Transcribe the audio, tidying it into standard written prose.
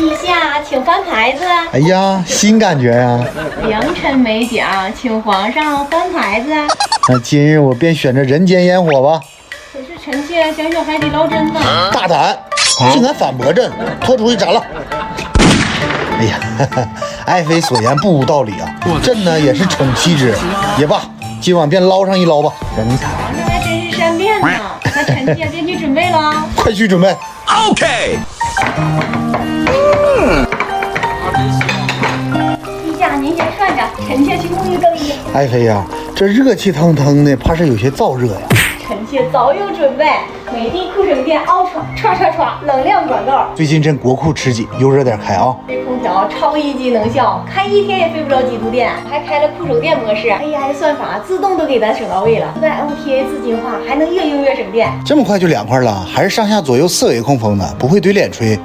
陛下，请翻牌子。哎呀，新感觉呀！良辰美奖，请皇上翻牌子。那今日我便选这人间烟火吧。可是臣妾想选海底捞针呢。大胆，竟敢反驳朕，拖出去斩了！哎呀，爱妃所言不无道理啊。朕呢也是宠妻之人，也罢，今晚便捞上一捞吧。人才，皇上还真是善变呢。那臣妾便去准备了。快去准备。OK。陛下，您先涮着，臣妾去沐浴更衣。爱妃呀，这热气腾腾的，怕是有些燥热呀。臣妾早有准备，美的酷省店 Ultra 唰冷量管道。最近朕国库吃紧，又热点开啊。这空调超一级能效，开一天也费不了几度电，还开了酷手电模式 ，AI 算法自动都给咱省到位了。自带 OTA 自净化，还能越用越省电。这么快就凉快了，还是上下左右4维控风呢？不会怼脸吹？